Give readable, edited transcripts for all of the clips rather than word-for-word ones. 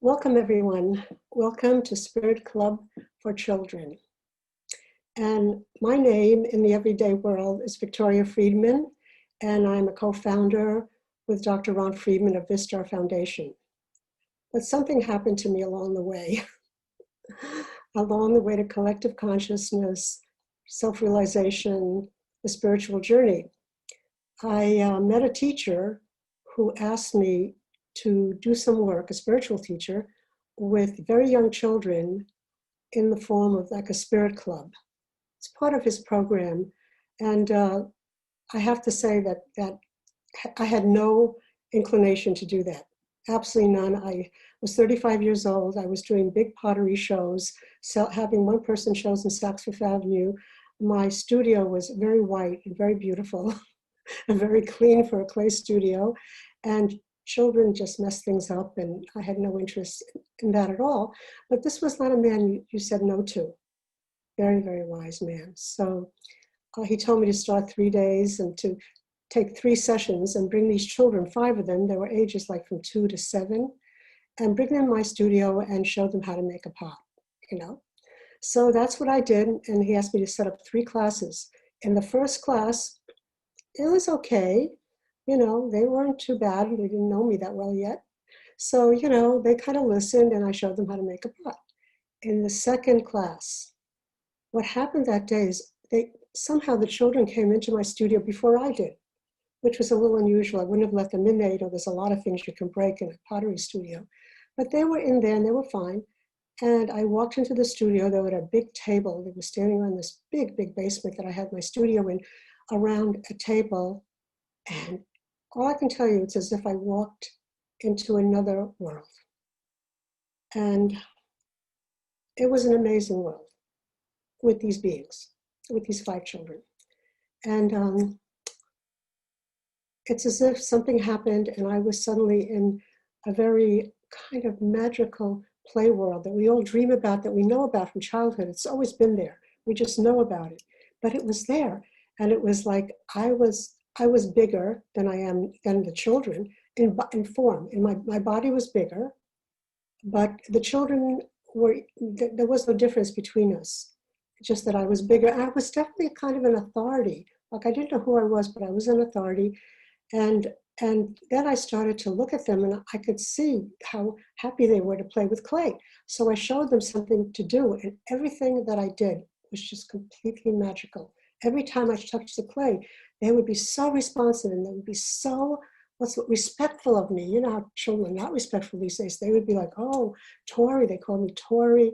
Welcome, everyone. Welcome to Spirit Club for Children. And my name in the everyday world is Victoria Friedman, and I'm a co-founder with Dr. Ron Friedman of Vistar Foundation. But something happened to me along the way, to collective consciousness, self-realization, the spiritual journey. I met a teacher who asked me to do some work, a spiritual teacher, with very young children in the form of like a spirit club. It's part of his program. And I have to say that I had no inclination to do that. Absolutely none. I was 35 years old. I was doing big pottery shows, having one-person shows in Saks Fifth Avenue. My studio was very white and very beautiful and very clean for a clay studio. And children just messed things up, and I had no interest in that at all. But this was not a man you said no to. Very, very wise man. So he told me to start 3 days and to take 3 sessions and bring these children, 5 of them, they were ages like from 2 to 7, and bring them in my studio and show them how to make a pot, So that's what I did, and he asked me to set up 3 classes. In the first class, it was okay. They weren't too bad. They didn't know me that well yet. So, they kind of listened, and I showed them how to make a pot. In the second class, what happened that day is somehow the children came into my studio before I did, which was a little unusual. I wouldn't have let them in there. There's a lot of things you can break in a pottery studio. But they were in there, and they were fine. And I walked into the studio. They were at a big table. They were standing on this big, big basement that I had my studio in, around a table. And all I can tell you, it's as if I walked into another world. And it was an amazing world with these beings, with these 5 children. And it's as if something happened and I was suddenly in a very kind of magical play world that we all dream about, that we know about from childhood. It's always been there. We just know about it. But it was there. And it was like I was bigger than I am than the children in form. And my body was bigger, but the children there was no difference between us. Just that I was bigger. I was definitely kind of an authority. Like I didn't know who I was, but I was an authority. And then I started to look at them, and I could see how happy they were to play with clay. So I showed them something to do, and everything that I did was just completely magical. Every time I touched the clay, they would be so responsive, and they would be so respectful of me. You know how children are not respectful these days. They would be like, "Oh, Tori," they called me Tori.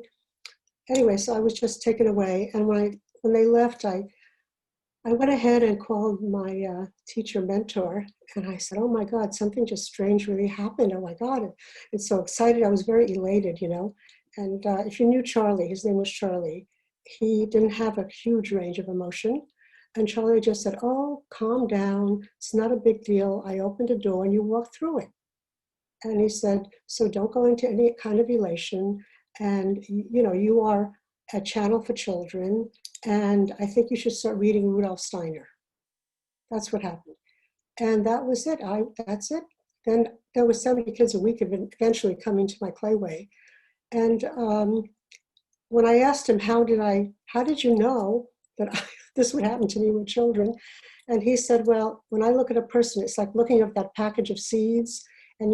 Anyway, so I was just taken away. And when they left, I went ahead and called my teacher mentor, and I said, "Oh my God, something just strange really happened. Oh my God, it's so excited." I was very elated, And if you knew Charlie, his name was Charlie, he didn't have a huge range of emotion. And Charlie just said, "Oh, calm down. It's not a big deal. I opened a door and you walked through it." And he said, "So don't go into any kind of elation. And, you are a channel for children. And I think you should start reading Rudolf Steiner." That's what happened. And that was it. That's it. Then there were 70 kids a week eventually coming to my clayway. And when I asked him, how did you know that this would happen to me with children? And he said, "Well, when I look at a person, it's like looking at that package of seeds. And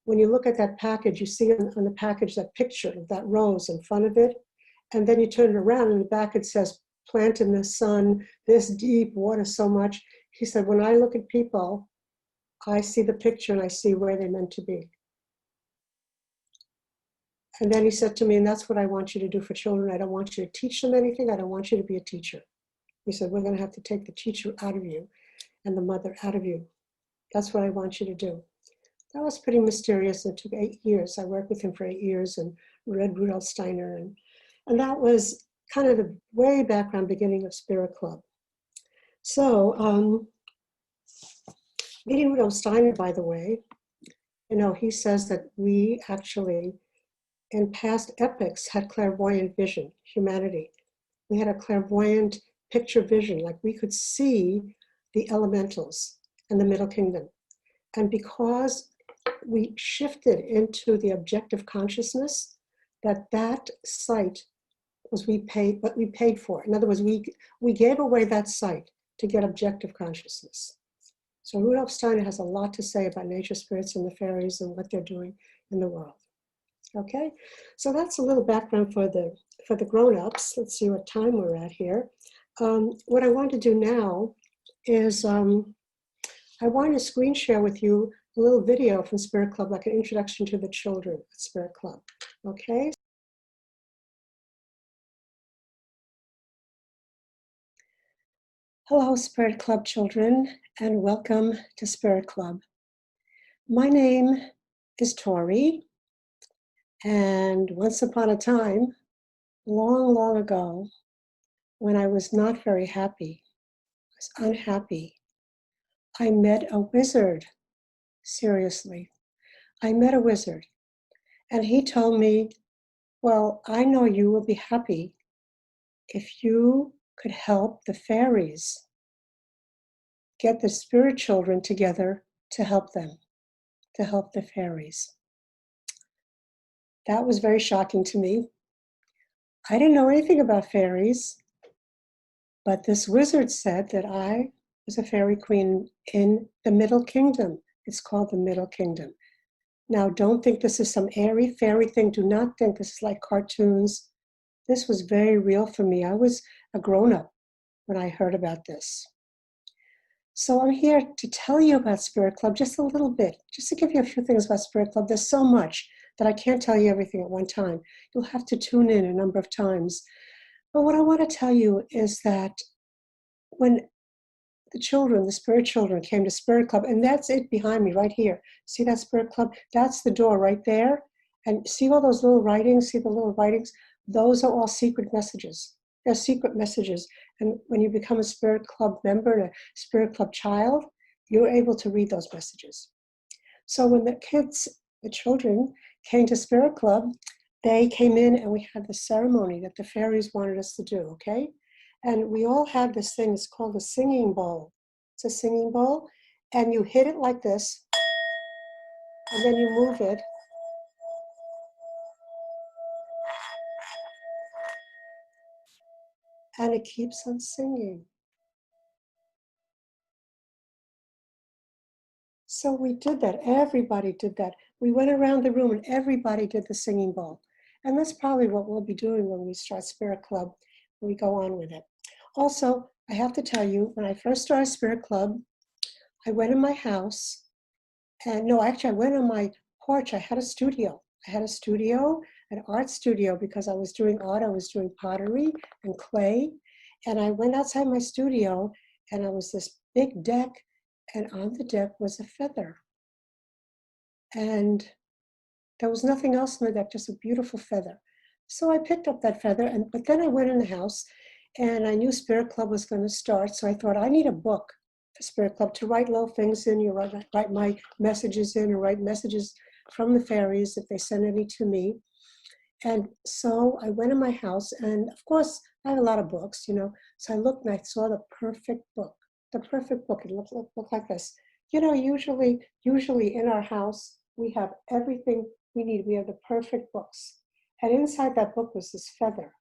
when you look at that package, you see on the package that picture of that rose in front of it. And then you turn it around, and in the back it says, plant in the sun, this deep, water so much." He said, "When I look at people, I see the picture and I see where they're meant to be." And then he said to me, "And that's what I want you to do for children. I don't want you to teach them anything. I don't want you to be a teacher." He said, "We're going to have to take the teacher out of you and the mother out of you. That's what I want you to do." That was pretty mysterious. It took 8 years. I worked with him for 8 years and read Rudolf Steiner. And that was kind of the way background beginning of Spirit Club. So meeting Rudolf Steiner, by the way, he says that we actually, in past epochs, had clairvoyant vision, humanity. We had a clairvoyant picture vision, like we could see the elementals and the Middle Kingdom. And because we shifted into the objective consciousness, that sight was what we paid for. In other words, we gave away that sight to get objective consciousness. So Rudolf Steiner has a lot to say about nature spirits and the fairies and what they're doing in the world. Okay, so that's a little background for the grown-ups. Let's see what time we're at here. What I want to do now is I want to screen share with you a little video from Spirit Club, like an introduction to the children at Spirit Club. Okay. Hello, Spirit Club children, and welcome to Spirit Club. My name is TORI, and once upon a time, long, long ago, when I was not very happy, I was unhappy, I met a wizard. Seriously, I met a wizard, and he told me, well, I know you will be happy if you could help the fairies get the spirit children together to help them, to help the fairies. That was very shocking to me. I didn't know anything about fairies, but this wizard said that I was a fairy queen in the Middle Kingdom. It's called the Middle Kingdom. Now, don't think this is some airy fairy thing. Do not think this is like cartoons. This was very real for me. I was a grown-up when I heard about this. So I'm here to tell you about Spirit Club just a little bit, just to give you a few things about Spirit Club. There's so much that I can't tell you everything at one time. You'll have to tune in a number of times. But what I want to tell you is that when the children, the spirit children, came to Spirit Club, and that's it behind me right here. See that Spirit Club? That's the door right there. And see all those little writings? See the little writings? Those are all secret messages. They're secret messages. And when you become a Spirit Club member and a Spirit Club child, you're able to read those messages. So when the kids, the children, came to Spirit Club, they came in and we had the ceremony that the fairies wanted us to do, okay? And we all had this thing, it's called a singing bowl. It's a singing bowl, and you hit it like this, and then you move it. And it keeps on singing. So we did that, everybody did that. We went around the room and everybody did the singing bowl. And that's probably what we'll be doing when we start Spirit Club, when we go on with it. Also, I have to tell you, when I first started Spirit Club, I went in my house, and no, actually I went on my porch. I had a studio. I had a studio, an art studio, because I was doing art. I was doing pottery and clay. And I went outside my studio, and I was this big deck, and on the deck was a feather. And there was nothing else on the deck, just a beautiful feather. So I picked up that feather, but then I went in the house, and I knew Spirit Club was going to start. So I thought, I need a book for Spirit Club to write little things in. You write my messages in, or write messages from the fairies if they send any to me. And so I went in my house, and of course, I have a lot of books, you know. So I looked and I saw the perfect book. The perfect book. It looked like this. You know, usually in our house, we have everything we need. We have the perfect books. And inside that book was this feather.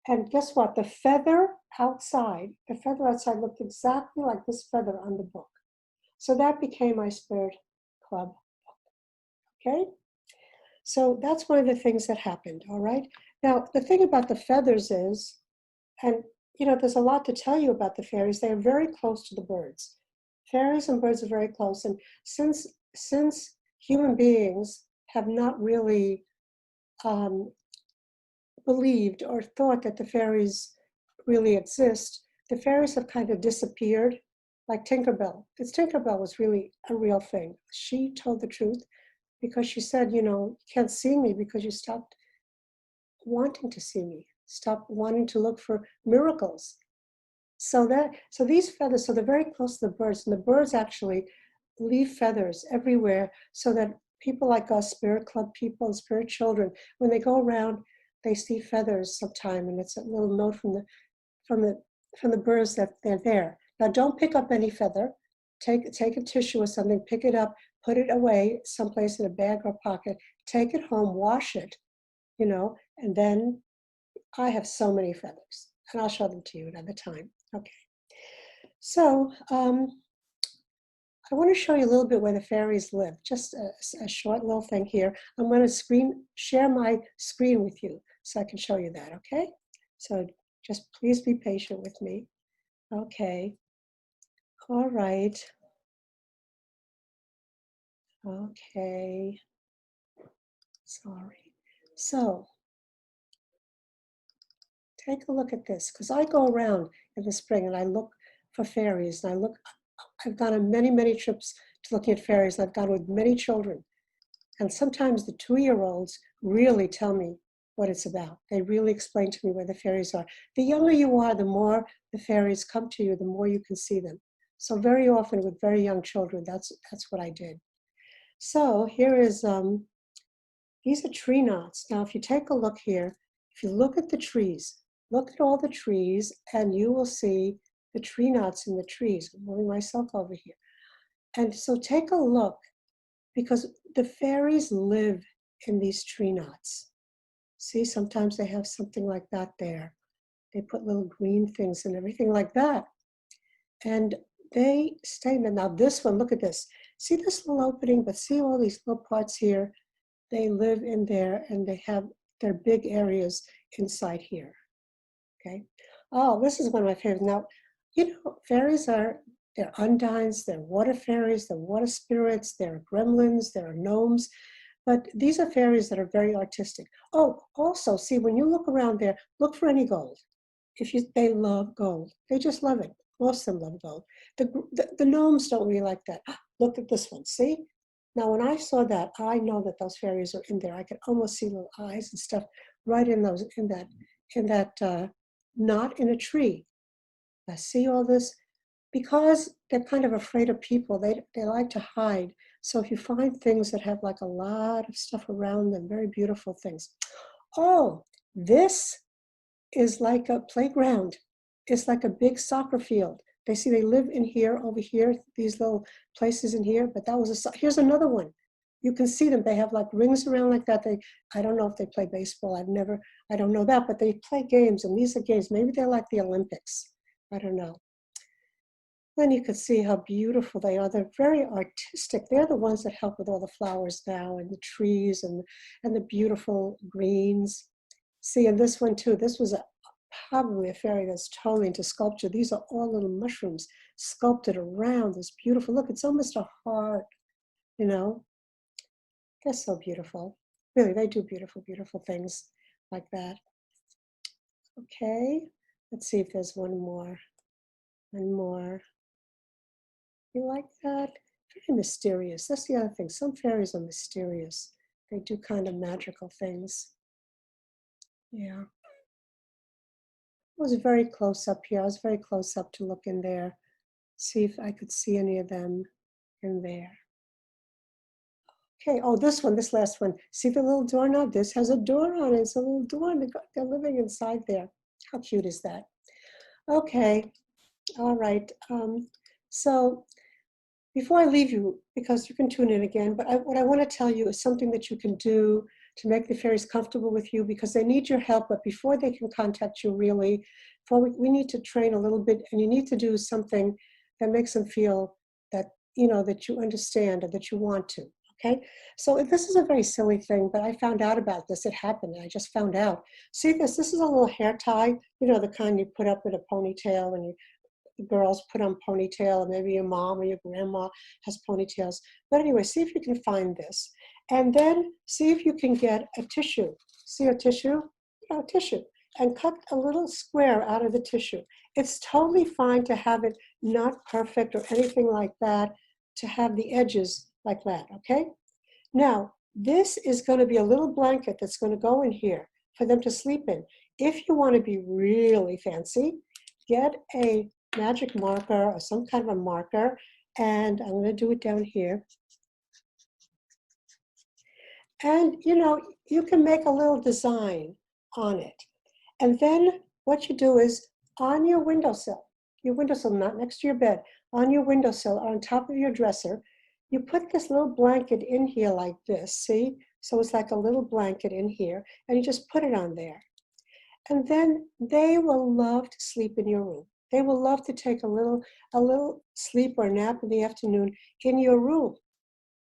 And guess what? The feather outside looked exactly like this feather on the book. So that became my Spirit Club book. Okay? So that's one of the things that happened, all right? Now, the thing about the feathers is, and you know, there's a lot to tell you about the fairies. They are very close to the birds. Fairies and birds are very close. And since human beings have not really believed or thought that the fairies really exist, the fairies have kind of disappeared, like Tinkerbell. Because Tinkerbell was really a real thing. She told the truth because she said, you know, you can't see me because you stopped wanting to see me, stop wanting to look for miracles. So these feathers, so they're very close to the birds, and the birds actually leave feathers everywhere so that people like us, Spirit Club people and spirit children, when they go around, they see feathers sometime, and it's a little note from the birds that they're there. Now, don't pick up any feather. take a tissue or something, pick it up, put it away someplace in a bag or pocket, take it home, wash it, you know, and then I have so many feathers, and I'll show them to you another time. Okay. So I want to show you a little bit where the fairies live. Just a short little thing here. I'm going to share my screen with you so I can show you that, okay? So just please be patient with me. Okay. All right. Okay. Sorry. So take a look at this, because I go around in the spring and I look for fairies, and I've gone on many, many trips to looking at fairies. I've gone with many children. And sometimes the 2-year-olds really tell me what it's about. They really explain to me where the fairies are. The younger you are, the more the fairies come to you, the more you can see them. So very often with very young children, that's what I did. So here is, these are tree knots. Now, if you take a look here, if you look at the trees, look at all the trees, and you will see the tree knots in the trees. I'm moving myself over here. And so take a look, because the fairies live in these tree knots. See, sometimes they have something like that there. They put little green things and everything like that. And they stay in there. Now this one, look at this. See this little opening, but see all these little parts here? They live in there, and they have their big areas inside here, okay? Oh, this is one of my favorites. Now, you know, fairies they're undines, they're water fairies, they're water spirits, they're gremlins, there are gnomes, but these are fairies that are very artistic. Oh, also, see, when you look around there, look for any gold. They love gold. They just love it. Most of them love gold. The gnomes don't really like that. Look at this one, see? Now, when I saw that, I know that those fairies are in there. I could almost see little eyes and stuff right in that knot in a tree. I see all this. Because they're kind of afraid of people, they like to hide. So if you find things that have like a lot of stuff around them, very beautiful things. Oh, this is like a playground. It's like a big soccer field. They live in here, over here, these little places in here, but here's another one. You can see them, they have like rings around like that. I don't know if they play baseball, I don't know that, but they play games, and these are games. Maybe they're like the Olympics, I don't know. Then you can see how beautiful they are. They're very artistic. They're the ones that help with all the flowers now, and the trees, and the beautiful greens. See, and this one too, this was probably a fairy that's totally into sculpture. These are all little mushrooms sculpted around this beautiful, look, it's almost a heart, you know. They're so beautiful. Really, they do beautiful, beautiful things like that. Okay, let's see if there's one more. One more. You like that? Very mysterious. That's the other thing. Some fairies are mysterious. They do kind of magical things. Yeah. I was very close up here. I was very close up to look in there, see if I could see any of them in there. Okay, oh, this last one. See the little doorknob? This has a door on it. It's a little door, and they're living inside there. How cute is that? Okay, all right. So before I leave you, because you can tune in again, but what I want to tell you is something that you can do to make the fairies comfortable with you, because they need your help, but before they can contact you really, we need to train a little bit, and you need to do something that makes them feel that, you know, that you understand or that you want to, okay? So this is a very silly thing, but I found out about this. It happened, and I just found out. See this is a little hair tie, you know, the kind you put up in a ponytail, and girls put on ponytail, and maybe your mom or your grandma has ponytails. But anyway, see if you can find this. And then see if you can get a tissue. See a tissue? Tissue. And cut a little square out of the tissue. It's totally fine to have it not perfect or anything like that, to have the edges like that, okay? Now, this is going to be a little blanket that's going to go in here for them to sleep in. If you want to be really fancy, get a magic marker or some kind of a marker, and I'm going to do it down here. And you know, you can make a little design on it. And then what you do is on your windowsill, not next to your bed, on your windowsill or on top of your dresser, you put this little blanket in here like this, see? So it's like a little blanket in here, and you just put it on there. And then they will love to sleep in your room. They will love to take a little sleep or nap in the afternoon in your room.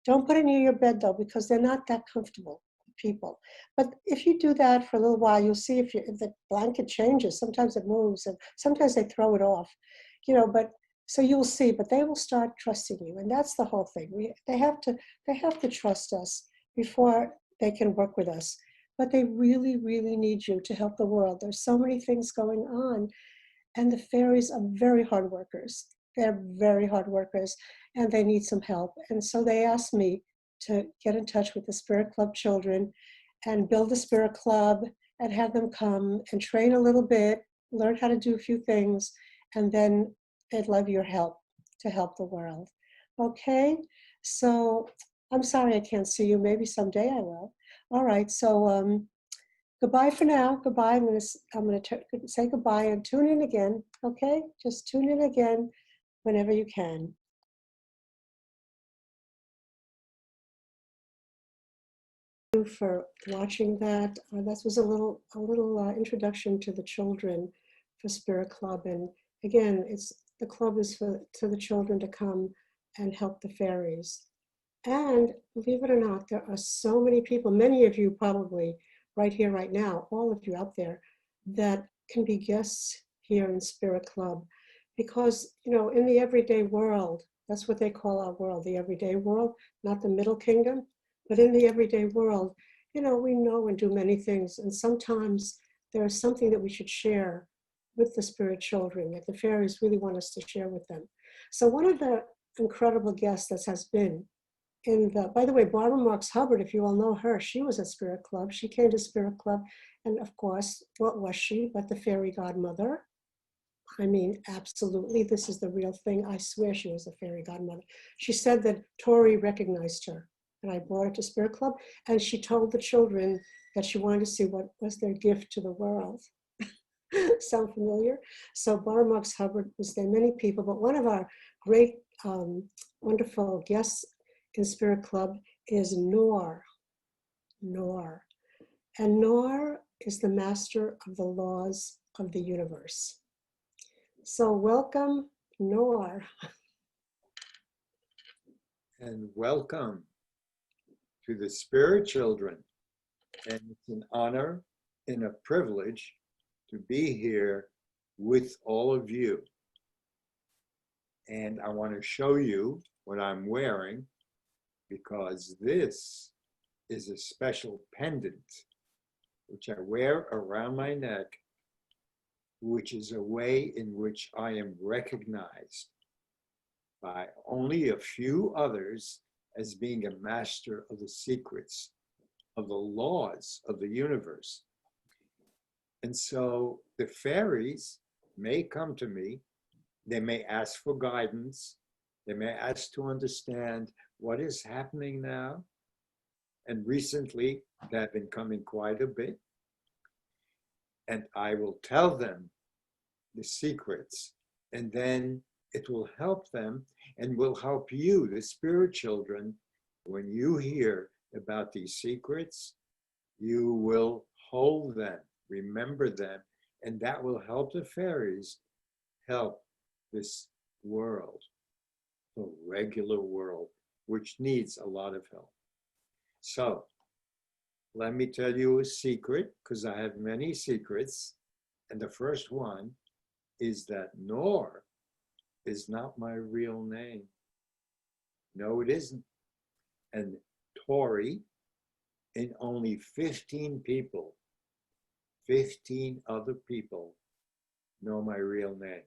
Don't put it near your bed though, because they're not that comfortable, people. But if you do that for a little while, you'll see if the blanket changes. Sometimes it moves, and sometimes they throw it off, but so you'll see, but they will start trusting you. And that's the whole thing. They have to trust us before they can work with us. But they really, really need you to help the world. There's so many things going on. And the fairies are very hard workers. They're very hard workers, and they need some help. And so they asked me to get in touch with the Spirit Club children and build a Spirit Club and have them come and train a little bit, learn how to do a few things, and then they'd love your help to help the world. Okay, so I'm sorry I can't see you. Maybe someday I will. All right, so goodbye for now. Goodbye. I'm gonna say goodbye and tune in again. Okay, just tune in again whenever you can. Thank you for watching that. That was a little introduction to the children for Spirit Club, and again, the club is to the children to come and help the fairies. And believe it or not, there are so many people, many of you probably right here, right now, all of you out there that can be guests here in Spirit Club. Because, in the everyday world, that's what they call our world, the everyday world, not the middle kingdom, but in the everyday world, we know and do many things. And sometimes there's something that we should share with the spirit children that the fairies really want us to share with them. So one of the incredible guests that has been by the way, Barbara Marx Hubbard, if you all know her, she was at Spirit Club. She came to Spirit Club, and of course, what was she but the fairy godmother? I mean, absolutely, this is the real thing. I swear she was a fairy godmother. She said that TORI recognized her, and I brought her to Spirit Club, and she told the children that she wanted to see what was their gift to the world. Sound familiar? So Barbara Marx Hubbard was there, many people, but one of our great, wonderful guests in Spirit Club is Noor. And Noor is the master of the laws of the universe. So welcome, Noor. And welcome to the Spirit Children. And it's an honor and a privilege to be here with all of you. And I want to show you what I'm wearing, because this is a special pendant which I wear around my neck, which is a way in which I am recognized by only a few others as being a master of the secrets of the laws of the universe. And so the fairies may come to me, they may ask for guidance, they may ask to understand what is happening now. And recently, they have been coming quite a bit. And I will tell them the secrets, and then it will help them and will help you, the spirit children. When you hear about these secrets, you will hold them, remember them, and that will help the fairies help this world, the regular world, which needs a lot of help. So let me tell you a secret, because I have many secrets. And the first one is that Noor is not my real name. No, it isn't. And TORI, and only 15 people, 15 other people know my real name.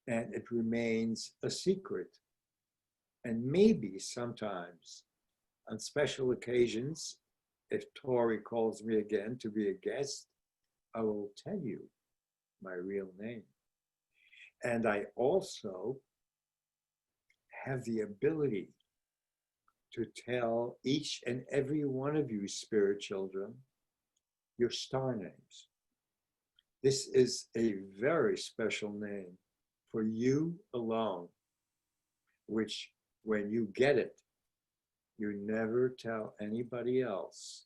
And it remains a secret. And maybe sometimes, on special occasions, if TORI calls me again to be a guest, I will tell you my real name. And I also have the ability to tell each and every one of you spirit children your star names. This is a very special name for you alone. which when you get it, you never tell anybody else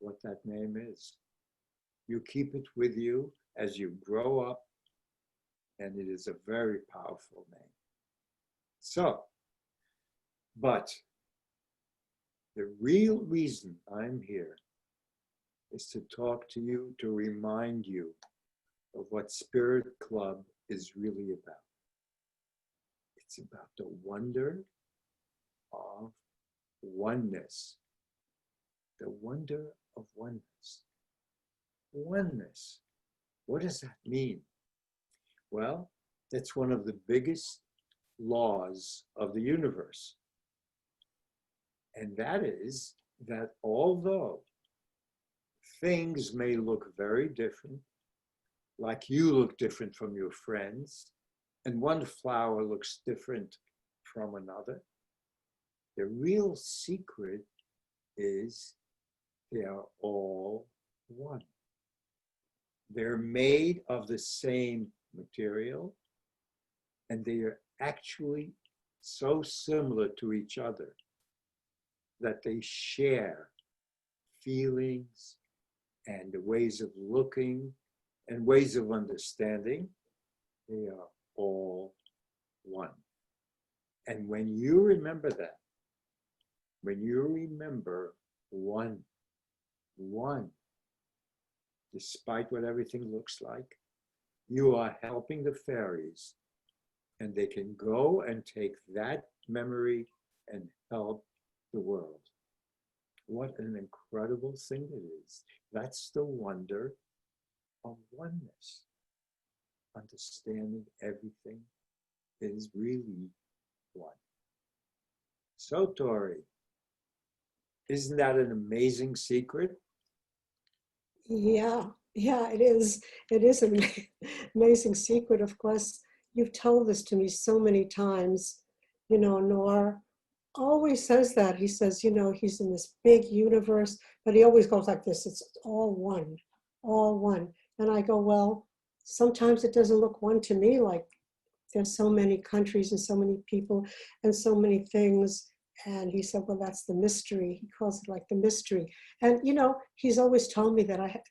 what that name is. You keep it with you as you grow up, and it is a very powerful name. So, but the real reason I'm here is to talk to you, to remind you of what Spirit Club is really about. It's about the wonder of oneness. The wonder of oneness. Oneness. What does that mean? Well, that's one of the biggest laws of the universe. And that is that although things may look very different, like you look different from your friends, and one flower looks different from another, the real secret is they are all one. They're made of the same material, and they are actually so similar to each other that they share feelings and ways of looking and ways of understanding. They are all one. And when you remember that, when you remember one, despite what everything looks like, you are helping the fairies, and they can go and take that memory and help the world. What an incredible thing it is. That's the wonder of oneness. Understanding everything is really one. So, Tori, isn't that an amazing secret? Yeah, yeah, it is. It is an amazing secret. Of course, you've told this to me so many times. You know, Noor always says that. He says, you know, he's in this big universe, but he always goes like this. It's all one, all one. And I go, well, sometimes it doesn't look one to me, like there's so many countries and so many people and so many things. And he said, well, that's the mystery. He calls it like the mystery. And, you know, he's always told me that I have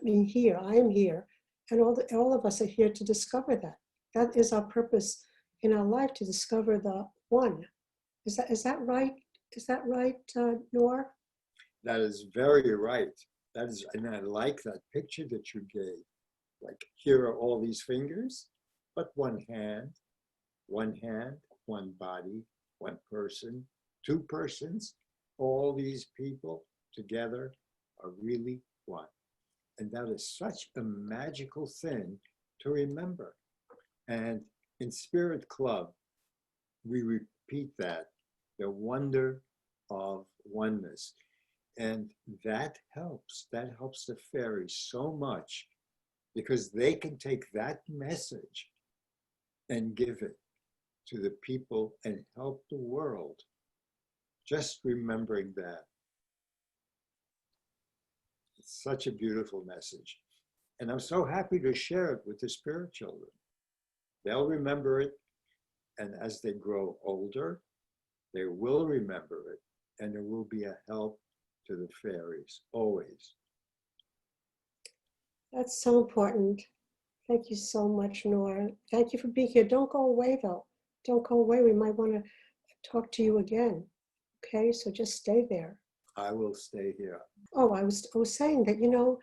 been here. I am here. And all of us are here to discover that. That is our purpose in our life, to discover the one. Is that right? Is that right, Noor? That is very right. That is, and I like that picture that you gave. Like, here are all these fingers, but one hand, one body, one person, two persons, all these people together are really one. And that is such a magical thing to remember. And in Spirit Club, we repeat that, the wonder of oneness. And that helps the fairies so much, because they can take that message and give it to the people and help the world. Just remembering that. It's such a beautiful message. And I'm so happy to share it with the spirit children. They'll remember it, and as they grow older, they will remember it, and it will be a help to the fairies, always. That's so important. Thank you so much, Noor. Thank you for being here. Don't go away, though. Don't go away. We might want to talk to you again. Okay, so just stay there. I will stay here. Oh, I was saying that, you know,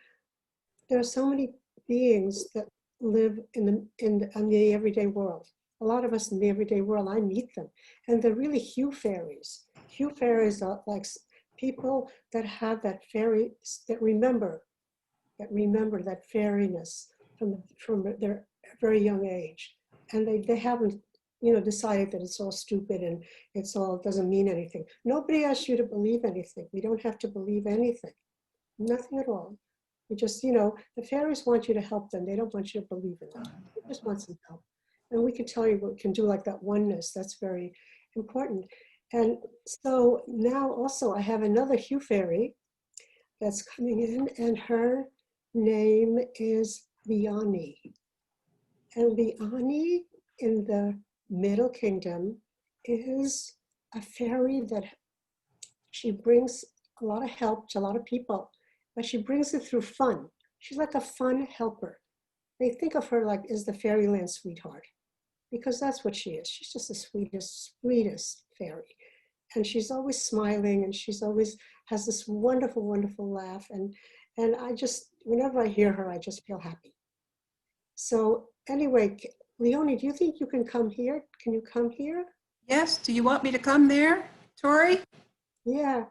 there are so many beings that live in the everyday world. A lot of us in the everyday world, I meet them, and they're really hue fairies. Hue fairies are like people that have that fairy, that remember that fairiness from their very young age, and they haven't, you know, decided that it's all stupid and it doesn't mean anything. Nobody asks you to believe anything. We don't have to believe anything, nothing at all. We just, you know, the fairies want you to help them. They don't want you to believe in them. They just want some help. And we can tell you what we can do, like that oneness. That's very important. And so now also I have another hue fairy that's coming in, and her name is Leoni. And Leoni in the Middle Kingdom is a fairy that she brings a lot of help to a lot of people, but she brings it through fun. She's like a fun helper. They think of her like as the fairyland sweetheart, because that's what she is. She's just the sweetest, sweetest fairy. And she's always smiling, and she's always has this wonderful, wonderful laugh. And I just, whenever I hear her, I just feel happy. So anyway, Leoni, do you think you can come here? Can you come here? Yes, do you want me to come there, Tori? Yeah,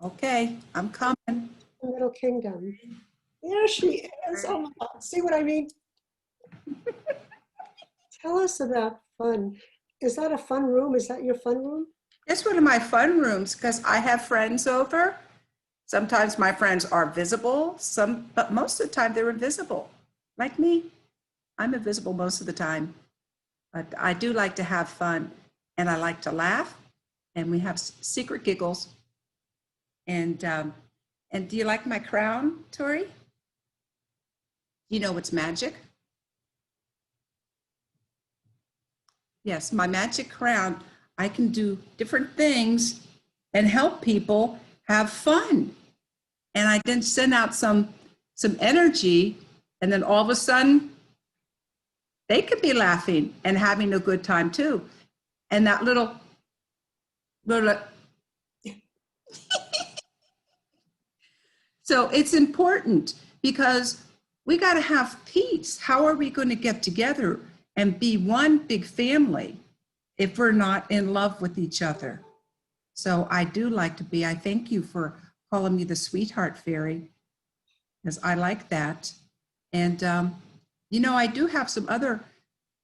Okay, I'm coming. the Middle Kingdom. There she is. Oh my God, see what I mean? Tell us about fun. Is that a fun room? Is that your fun room? It's one of my fun rooms because I have friends over. Sometimes my friends are visible, but most of the time they're invisible. Like me, I'm invisible most of the time. But I do like to have fun, and I like to laugh, and we have secret giggles. And do you like my crown, Tori? You know it's magic? Yes, my magic crown. I can do different things and help people have fun. And I then send out some energy, and then all of a sudden, they could be laughing and having a good time too. And that little so it's important because we got to have peace. How are we going to get together and be one big family if we're not in love with each other? So I do like to be. I thank you for calling me the sweetheart fairy, because I like that. And, I do have some other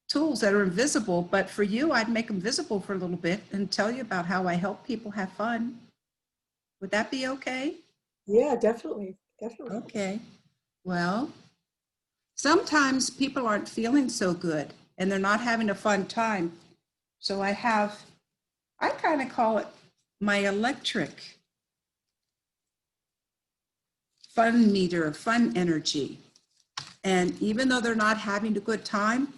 tools that are invisible, but for you, I'd make them visible for a little bit and tell you about how I help people have fun. Would that be okay? Yeah, definitely. Definitely. Okay. Well, sometimes people aren't feeling so good and they're not having a fun time. So I kind of call it my electric fun meter, fun energy. And even though they're not having a good time,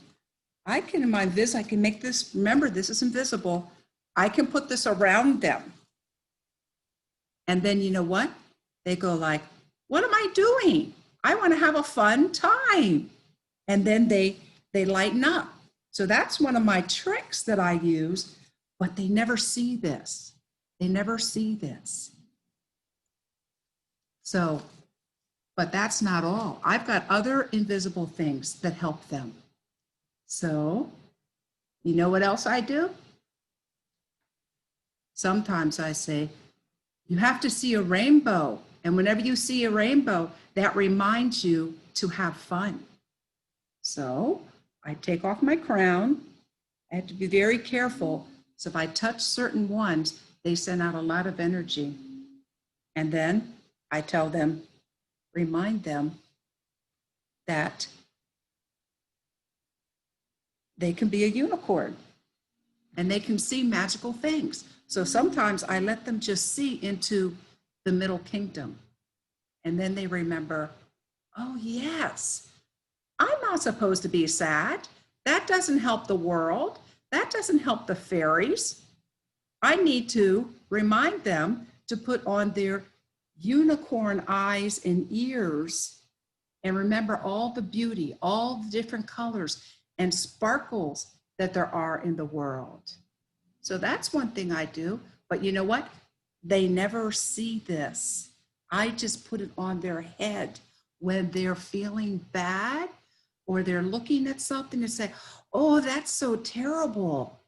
I can make this, remember, this is invisible. I can put this around them. And then you know what? They go like, what am I doing? I want to have a fun time. And then they lighten up. So that's one of my tricks that I use, but they never see this. They never see this. So, but that's not all. I've got other invisible things that help them. So, you know what else I do? Sometimes I say, you have to see a rainbow. And whenever you see a rainbow, that reminds you to have fun. So I take off my crown. I have to be very careful. So if I touch certain ones, they send out a lot of energy. And then I tell them, remind them that they can be a unicorn and they can see magical things. So sometimes I let them just see into the Middle Kingdom. And then they remember, oh yes, I'm not supposed to be sad. That doesn't help the world. That doesn't help the fairies. I need to remind them to put on their unicorn eyes and ears and remember all the beauty, all the different colors and sparkles that there are in the world. So that's one thing I do. But you know what? They never see this. I just put it on their head when they're feeling bad or they're looking at something and say, oh, that's so terrible.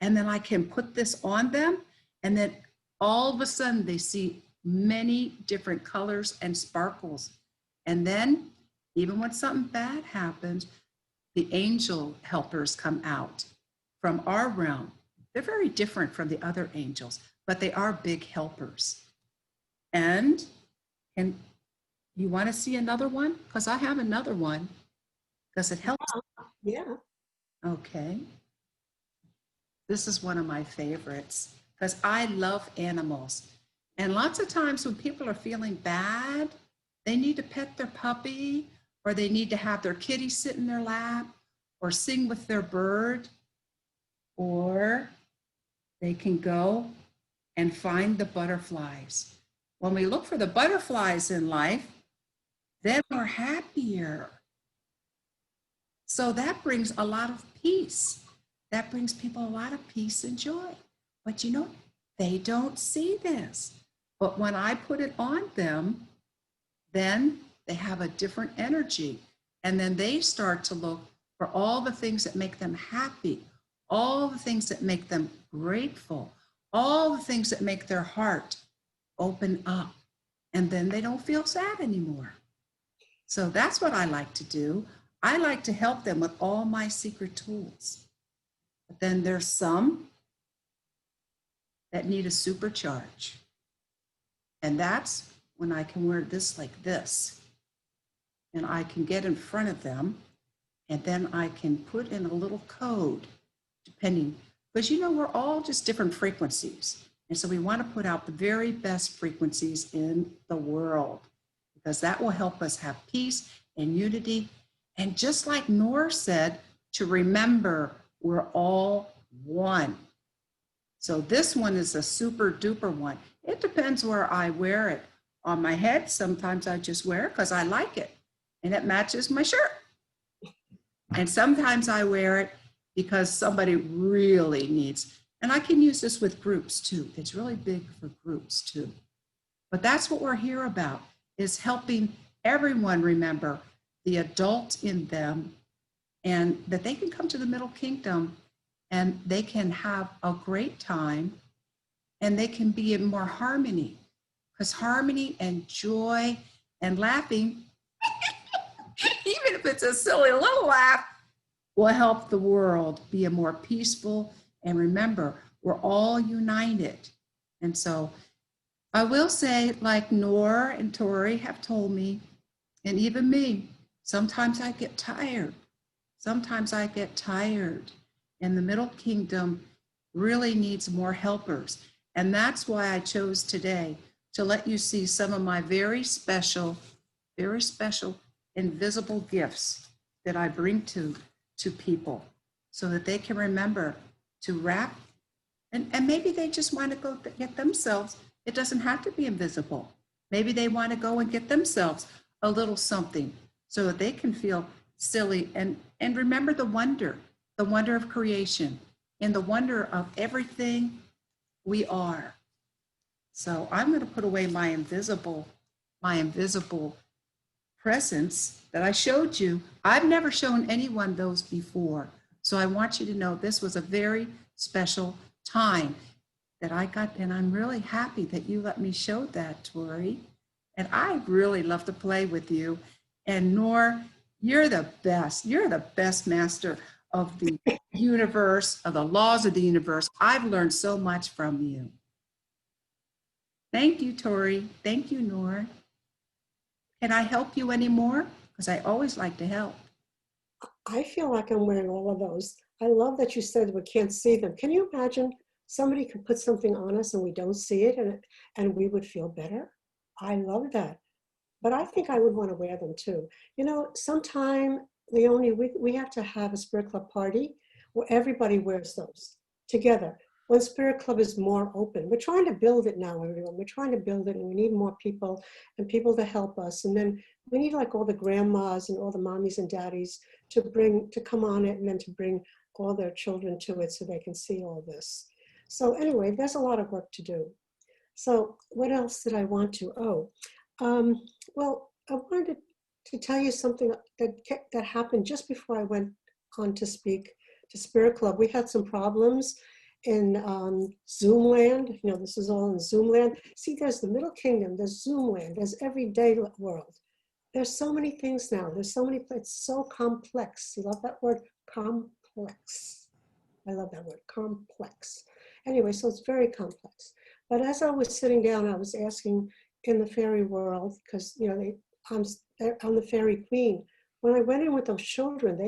And then I can put this on them. And then all of a sudden they see many different colors and sparkles. And then even when something bad happens, the angel helpers come out from our realm. They're very different from the other angels, but they are big helpers. And you want to see another one? Because I have another one, because it helps. Yeah. Okay. This is one of my favorites, because I love animals. And lots of times when people are feeling bad, they need to pet their puppy, or they need to have their kitty sit in their lap, or sing with their bird. or they can go and find the butterflies. When we look for the butterflies in life, then we're happier. So that brings a lot of peace. That brings people a lot of peace and joy. But you know, they don't see this. But when I put it on them, then they have a different energy. And then they start to look for all the things that make them happy, all the things that make them grateful, all the things that make their heart open up. And then they don't feel sad anymore. So that's what I like to do. I like to help them with all my secret tools. But then there's some that need a supercharge. And that's when I can wear this like this. And I can get in front of them, and then I can put in a little code, depending, because you know, we're all just different frequencies. And so we want to put out the very best frequencies in the world, because that will help us have peace and unity. And just like Noor said, to remember we're all one. So this one is a super duper one. It depends where I wear it. On my head, sometimes I just wear it because I like it and it matches my shirt. And sometimes I wear it because somebody really needs, and I can use this with groups too. It's really big for groups too. But that's what we're here about, is helping everyone remember the adult in them, and that they can come to the Middle Kingdom and they can have a great time and they can be in more harmony, because harmony and joy and laughing, even if it's a silly little laugh, will help the world be a more peaceful. And remember, we're all united. And so I will say, like Noor and Tori have told me, and even me, sometimes I get tired. Sometimes I get tired. And the Middle Kingdom really needs more helpers. And that's why I chose today to let you see some of my very special invisible gifts that I bring to people, so that they can remember to wrap, and maybe they just want to go get themselves. It doesn't have to be invisible. Maybe they want to go and get themselves a little something so that they can feel silly and remember the wonder of creation and the wonder of everything we are. So I'm going to put away my invisible presents that I showed you. I've never shown anyone those before. So I want you to know this was a very special time that I got, and I'm really happy that you let me show that, Tori. And I really love to play with you. And Noor, you're the best. You're the best master of the universe, of the laws of the universe. I've learned so much from you. Thank you, Tori. Thank you, Noor. Can I help you anymore? Because I always like to help. I feel like I'm wearing all of those. I love that you said we can't see them. Can you imagine somebody could put something on us and we don't see it, and we would feel better? I love that. But I think I would want to wear them too. You know, sometime, Leoni, we have to have a Spirit Club party where everybody wears those together. When Spirit Club is more open, we're trying to build it now, everyone. We're trying to build it, and we need more people and people to help us. And then we need like all the grandmas and all the mommies and daddies to come on it, and then to bring all their children to it so they can see all this. So anyway, there's a lot of work to do. So what else did I want to? Well, I wanted to tell you something that happened just before I went on to speak to Spirit Club. We had some problems in Zoom land. You know, this is all in Zoom land. See, there's the Middle Kingdom, there's Zoom land, there's everyday world. There's so many things now. There's so many, it's so complex. You love that word, complex. I love that word, complex. Anyway, so it's very complex. But as I was sitting down, I was asking in the fairy world, because, you know, I'm the fairy queen. When I went in with those children,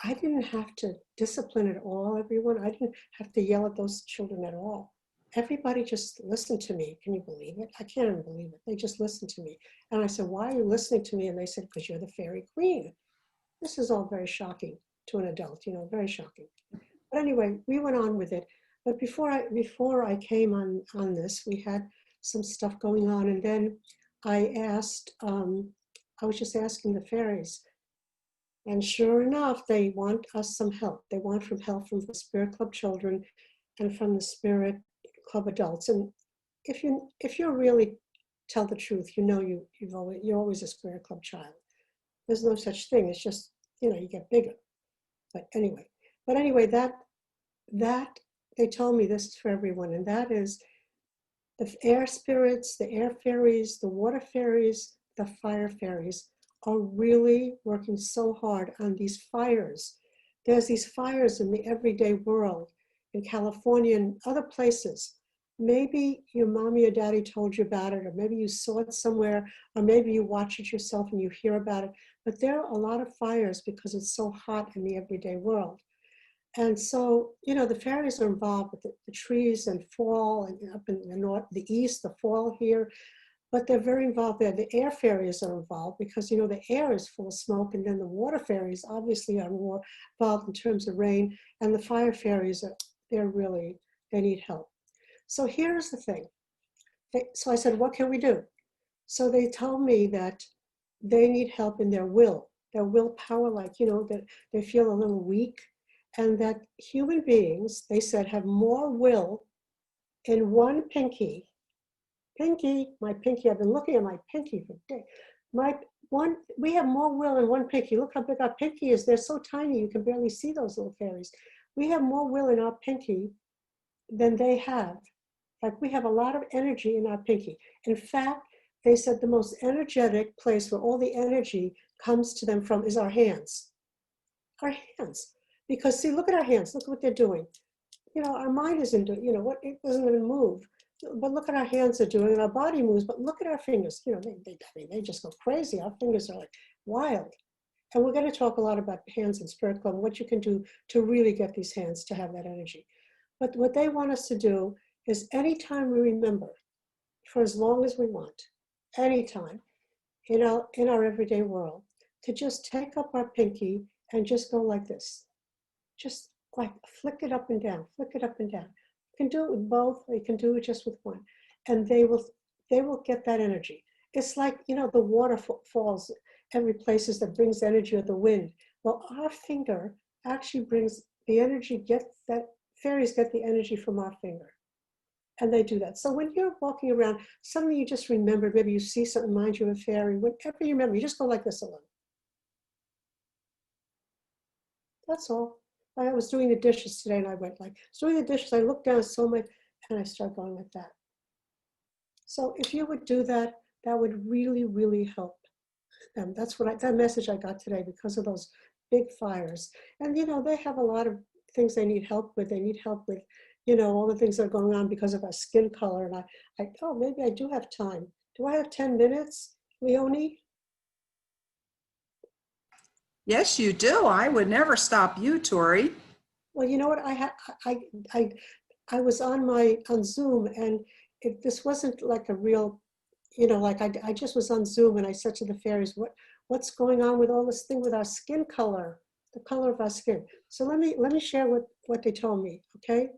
I didn't have to discipline at all, everyone. I didn't have to yell at those children at all. Everybody just listened to me. Can you believe it? I can't even believe it. They just listened to me. And I said, why are you listening to me? And they said, because you're the fairy queen. This is all very shocking to an adult, you know, very shocking. But anyway, we went on with it. But before I came on this, we had some stuff going on, and then I asked, I was just asking the fairies, and sure enough, they want us some help. They want help from the Spirit Club children and from the Spirit Club adults. And if you really tell the truth, you know you're always a Spirit Club child. There's no such thing. It's just, you get bigger. But anyway, that they told me this is for everyone, and that is the air spirits, the air fairies, the water fairies, the fire fairies are really working so hard on these fires. There's these fires in the everyday world, in California and other places. Maybe your mommy or daddy told you about it, or maybe you saw it somewhere, or maybe you watch it yourself and you hear about it. But there are a lot of fires because it's so hot in the everyday world. And so, the fairies are involved with the trees and fall, and up in the north, the east, the fall here, but they're very involved there. The air fairies are involved because, the air is full of smoke, and then the water fairies obviously are more involved in terms of rain, and the fire fairies they need help. So here's the thing. So I said, what can we do? So they told me that they need help in their willpower, like, that they feel a little weak, and that human beings, they said, have more will in one pinky, my pinky, I've been looking at my pinky for days. We have more will in one pinky. Look how big our pinky is. They're so tiny, you can barely see those little fairies. We have more will in our pinky than they have. Like, we have a lot of energy in our pinky. In fact, they said the most energetic place where all the energy comes to them from is our hands. Our hands. Because see, look at our hands. Look at what they're doing. Our mind isn't doing, it doesn't even move. But look at our hands are doing, and our body moves. But look at our fingers. They just go crazy. Our fingers are like wild. And we're going to talk a lot about hands and Spirit Club, and what you can do to really get these hands to have that energy. But what they want us to do is anytime we remember, for as long as we want, anytime in our everyday world, to just take up our pinky and just go like this. Just like flick it up and down, flick it up and down. You can do it with both, or you can do it just with one. And they will get that energy. It's like, the water falls every places that brings energy, or the wind. Well, our finger actually brings the energy, fairies get the energy from our finger. And they do that. So when you're walking around, suddenly you just remember, maybe you see something, reminds you of a fairy, whatever you remember, you just go like this alone. That's all. I was doing the dishes today, and I went like, doing the dishes, I looked down, saw my, and I started going like that. So if you would do that, that would really, really help them. That's that message I got today because of those big fires. And, they have a lot of things they need help with. They need help with, all the things that are going on because of our skin color. And maybe I do have time. Do I have 10 minutes, Leoni? Yes, you do. I would never stop you, Tori. Well, you know what? I was on Zoom, and this wasn't like a real, I just was on Zoom, and I said to the fairies, what's going on with all this thing with our skin color, the color of our skin? So let me share what they told me, okay?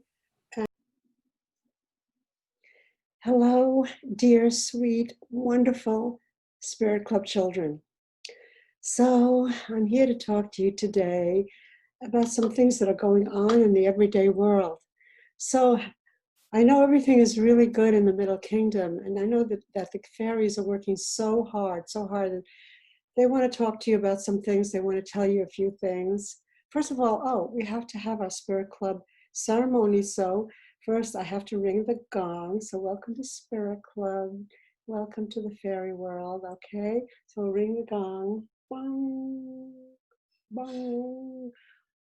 Hello, dear, sweet, wonderful Spirit Club children. So I'm here to talk to you today about some things that are going on in the everyday world. So I know everything is really good in the Middle Kingdom, and I know that the fairies are working so hard. And they want to talk to you about some things. They want to tell you a few things. First of all, we have to have our Spirit Club ceremony. So first I have to ring the gong. So welcome to Spirit Club. Welcome to the fairy world, okay? So ring the gong. Bong, bong.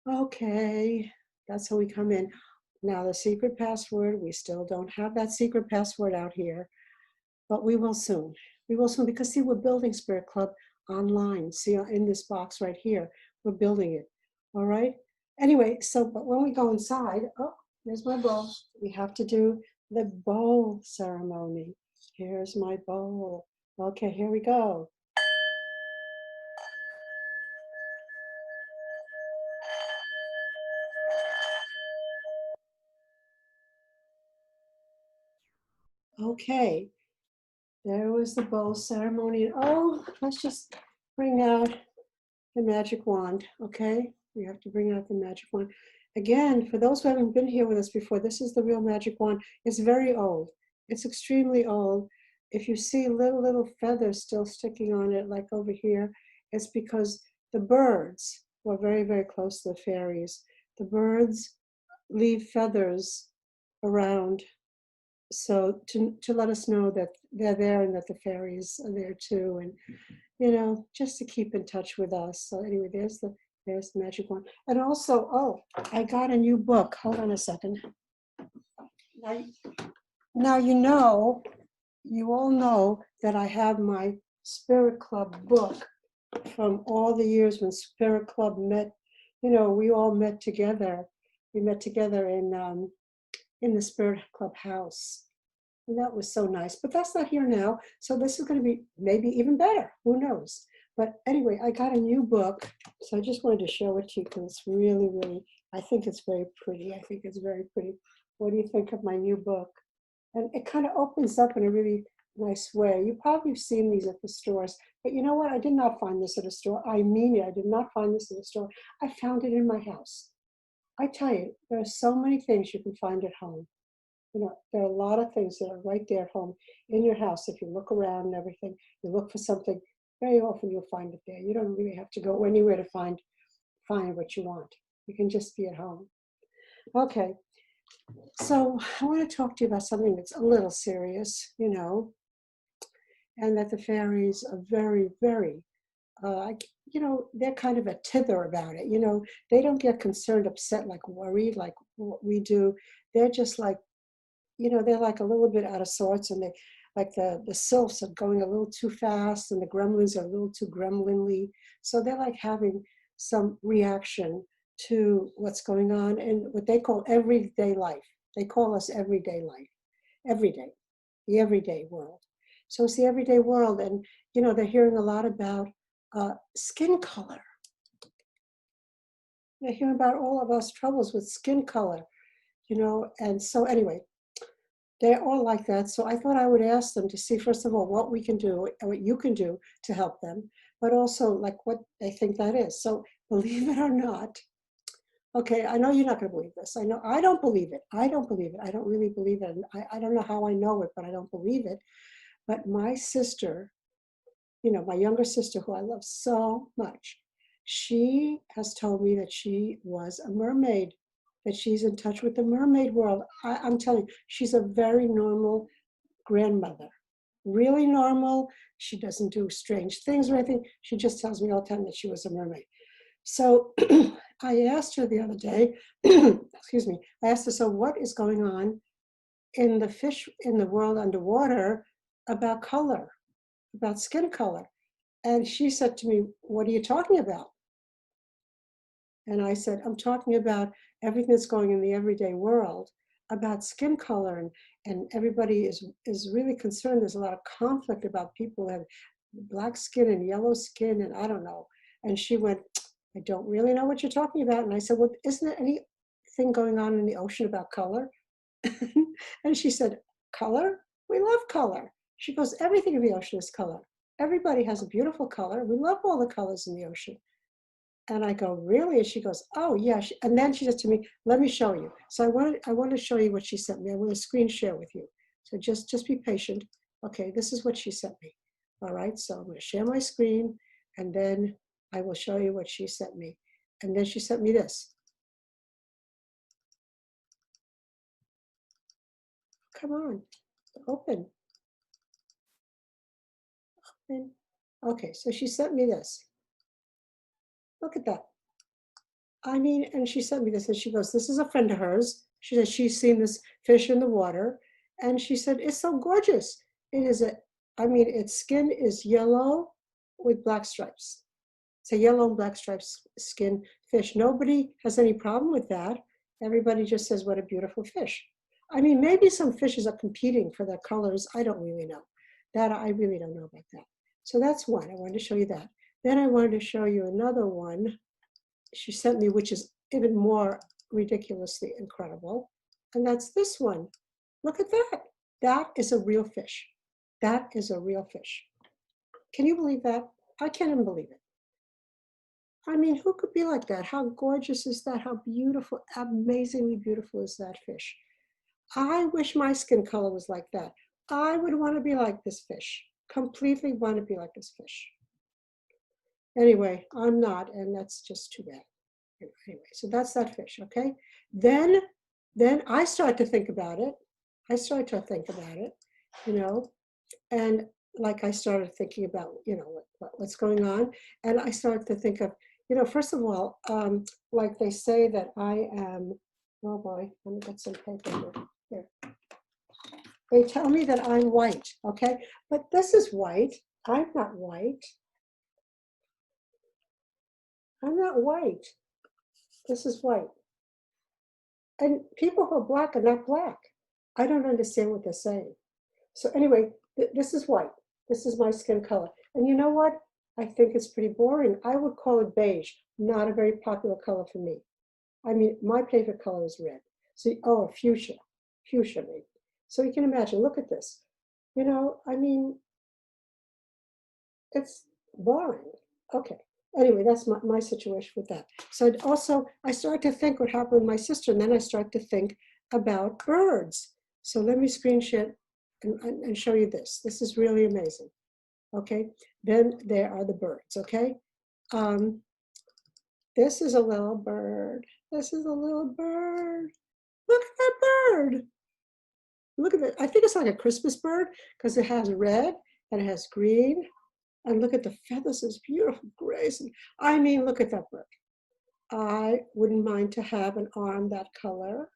Okay, that's how we come in. Now the secret password, we still don't have that secret password out here, but we will soon. We will soon, because see, we're building Spirit Club online. See, in this box right here, we're building it, all right? Anyway, but when we go inside, there's my bowl. We have to do the bowl ceremony. Here's my bowl. Okay, here we go. Okay, there was the bowl ceremony. Oh, let's just bring out the magic wand, okay? We have to bring out the magic wand. Again, for those who haven't been here with us before, this is the real magic wand. It's very old. It's extremely old. If you see little feathers still sticking on it, like over here, it's because the birds were very close to the fairies. The birds leave feathers around, so to let us know that they're there and that the fairies are there too, and just to keep in touch with us. So anyway, there's the magic wand. And also, oh, I got a new book. Hold on a second. Now you all know that I have my Spirit Club book from all the years when Spirit Club met. We all met together. We met together in the Spirit Club house. And that was so nice, but that's not here now. So this is going to be maybe even better. Who knows? But anyway, I got a new book. So I just wanted to show it to you because it's really, I think it's very pretty. I think it's very pretty. What do you think of my new book? And it kind of opens up in a really nice way. You probably have seen these at the stores, but you know what? I did not find this at a store. I mean it. I did not find this at a store. I found it in my house. I tell you, there are so many things you can find at home. There are a lot of things that are right there at home in your house. If you look around and everything, you look for something, very often you'll find it there. You don't really have to go anywhere to find what you want. You can just be at home. Okay, so I want to talk to you about something that's a little serious, and that the fairies are very, they're kind of a tither about it. They don't get concerned, upset, like worried, like what we do. They're just like, they're like a little bit out of sorts, and they, like the sylphs are going a little too fast, and the gremlins are a little too gremlinly. So they're like having some reaction to what's going on in what they call everyday life. They call us everyday life, everyday, the everyday world. So it's the everyday world, and they're hearing a lot about skin color. They're hearing about all of us troubles with skin color, and so anyway, they're all like that. So I thought I would ask them to see, first of all, what we can do, what you can do to help them, but also like what they think that is. So believe it or not, okay, I know you're not going to believe this. I know I don't believe it. I don't believe it. I don't really believe it. And I don't know how I know it, but I don't believe it. But my sister, my younger sister, who I love so much, she has told me that she was a mermaid, that she's in touch with the mermaid world. I'm telling you, she's a very normal grandmother, really normal. She doesn't do strange things or anything. She just tells me all the time that she was a mermaid. So I asked her the other day, excuse me, I asked her, so what is going on in the fish, in the world underwater about color, about skin color? And she said to me, what are you talking about? And I said, I'm talking about everything that's going in the everyday world about skin color, and everybody is really concerned. There's a lot of conflict about people who have black skin and yellow skin, and I don't know. And she went, I don't really know what you're talking about. And I said, well, isn't there anything going on in the ocean about color? And she said, color? We love color. She goes, everything in the ocean is color. Everybody has a beautiful color. We love all the colors in the ocean. And I go, really? And she goes, oh, yeah. And then she said to me, let me show you. So I want to show you what she sent me. I want to screen share with you. So just be patient. Okay, this is what she sent me. All right, so I'm going to share my screen, and then I will show you what she sent me. And then she sent me this. Come on, open. Open. Okay, so she sent me this. Look at that. I mean, and she sent me this, and she goes, this is a friend of hers. She said she's seen this fish in the water, and she said, it's so gorgeous. It is its skin is yellow with black stripes. It's a yellow and black stripes skin fish. Nobody has any problem with that. Everybody just says, what a beautiful fish. I mean, maybe some fishes are competing for their colors. I don't really know. That I really don't know about that. So that's one. I wanted to show you that. Then I wanted to show you another one she sent me, which is even more ridiculously incredible. And that's this one. Look at that. That is a real fish. That is a real fish. Can you believe that? I can't even believe it. I mean, who could be like that? How gorgeous is that? How beautiful, amazingly beautiful is that fish? I wish my skin color was like that. I would want to be like this fish. Completely want to be like this fish. Anyway, I'm not, and that's just too bad. Anyway, so that's that fish, okay? Then I start to think about it. I start to think about it, you know, and like I started thinking about, you know, what's going on. And I started to think of, you know, first of all, like they say that I am, oh boy, let me get some paper here. They tell me that I'm white, okay? But this is white. I'm not white. I'm not white. This is white. And people who are black are not black. I don't understand what they're saying. So anyway, this is white. This is my skin color. And you know what? I think it's pretty boring. I would call it beige, not a very popular color for me. I mean, my favorite color is red. So, oh, fuchsia maybe. So you can imagine, look at this. You know, I mean, it's boring. Okay. Anyway, that's my situation with that. So I started to think what happened with my sister, and then I started to think about birds. So let me screen share and show you this. This is really amazing. Okay, then there are the birds, okay? This is a little bird. This is a little bird. Look at that bird. Look at it. I think it's like a Christmas bird because it has red and it has green. And look at the feathers, it's beautiful grays. I mean, look at that bird. I wouldn't mind to have an arm that color.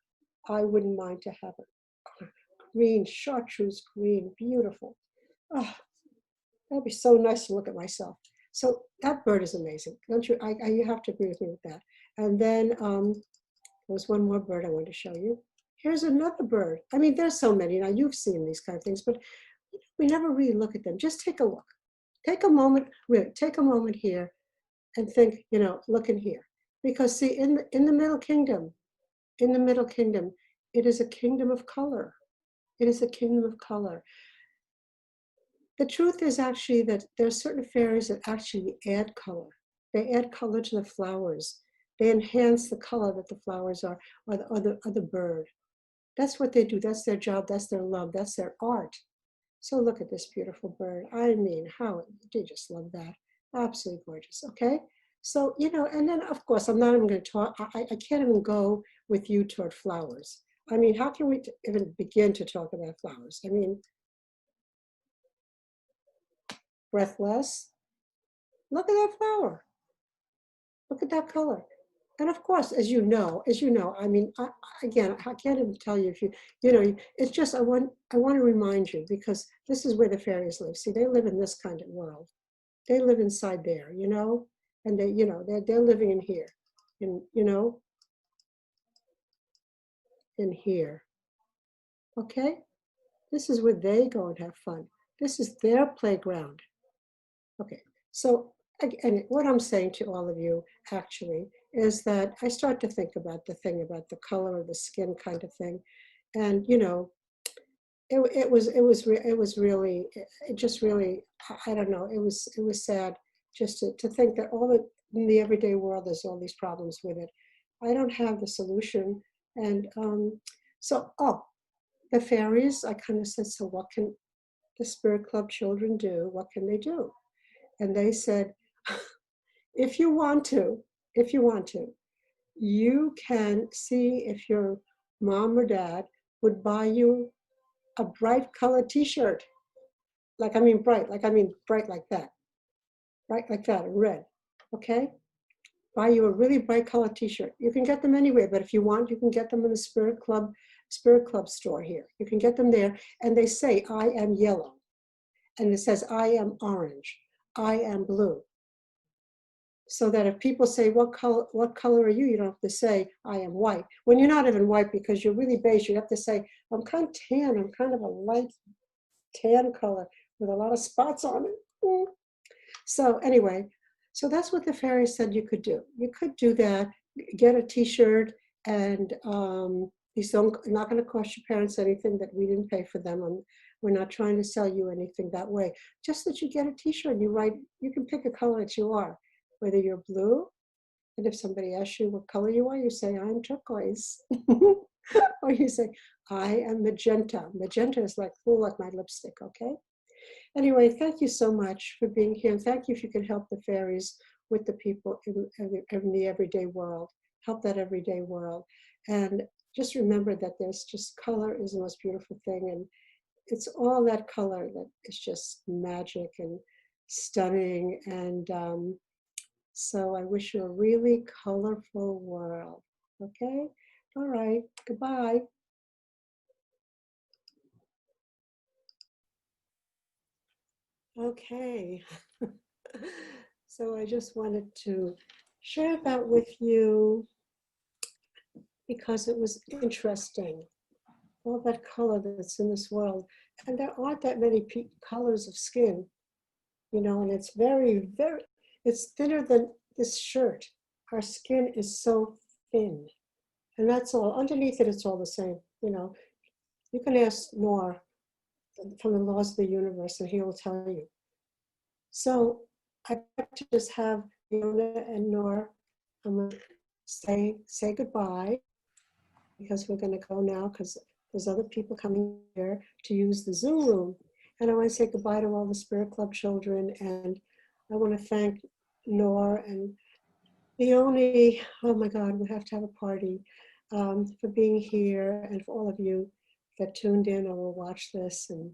I wouldn't mind to have a green, chartreuse green, beautiful. Oh, that'd be so nice to look at myself. So that bird is amazing. Don't you? You have to agree with me with that. And then there was one more bird I wanted to show you. Here's another bird. I mean, there's so many. Now you've seen these kind of things, but we never really look at them. Just take a look. Take a moment, really, take a moment here and think, you know, look in here. Because see, in the Middle Kingdom, it is a kingdom of color. It is a kingdom of color. The truth is actually that there are certain fairies that actually add color. They add color to the flowers. They enhance the color that the flowers are, or the bird. That's what they do. That's their job. That's their love. That's their art. So look at this beautiful bird. I mean, how do you just love that? Absolutely gorgeous, okay? So, you know, and then of course, I'm not even going to talk, I can't even go with you toward flowers. I mean, how can we even begin to talk about flowers? I mean, breathless. Look at that flower. Look at that color. And of course, as you know, I mean, again, I can't even tell you if you know, it's just, I want to remind you because this is where the fairies live. See, they live in this kind of world. They live inside there, you know, and they, you know, they're living in here, in, you know, in here. Okay? This is where they go and have fun. This is their playground. Okay, so and what I'm saying to all of you actually is that I start to think about the thing about the color of the skin kind of thing, and you know, it was really, it just really, I don't know, it was sad just to think that in the everyday world there's all these problems with it. I don't have the solution, and so the fairies, I kind of said, so what can the Spirit Club children do? What can they do? And they said, if you want to, you can see if your mom or dad would buy you a bright colored t-shirt. Bright like that. Bright like that, red, okay? Buy you a really bright colored t-shirt. You can get them anywhere, but if you want, you can get them in the Spirit Club store here. You can get them there, and they say, I am yellow. And it says, I am orange. I am blue. So that if people say, what color are you? You don't have to say, I am white. When you're not even white because you're really beige, you have to say, I'm kind of tan. I'm kind of a light tan color with a lot of spots on it. So anyway, so that's what the fairy said you could do. You could do that, get a t-shirt and These don't, not going to cost your parents anything that we didn't pay for them. We're not trying to sell you anything that way. Just that you get a t-shirt and you write, you can pick a color that you are, whether you're blue, and if somebody asks you what color you are, you say, I'm turquoise. Or you say, I am magenta. Magenta is like, oh, like my lipstick, okay? Anyway, thank you so much for being here. And thank you if you can help the fairies with the people in the everyday world. Help that everyday world. And just remember that there's just color is the most beautiful thing. And it's all that color that is just magic and stunning. And so I wish you a really colorful world. Okay? All right. Goodbye. Okay. So I just wanted to share that with you because it was interesting. All that color that's in this world. And there aren't that many colors of skin, you know, and it's very, very, it's thinner than this shirt. Our skin is so thin. And that's all. Underneath it, it's all the same, you know. You can ask Noor from the laws of the universe and he will tell you. So I'd like to just have Leona and Noor say goodbye because we're going to go now because there's other people coming here to use the Zoom room. And I want to say goodbye to all the Spirit Club children. And I want to thank Noor and Leoni. Oh my God, we have to have a party for being here and for all of you that tuned in or will watch this. And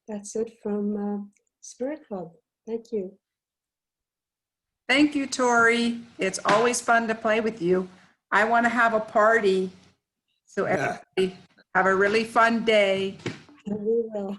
that's it from Spirit Club. Thank you. Thank you, Tori. It's always fun to play with you. I want to have a party. So everybody have a really fun day. And we will.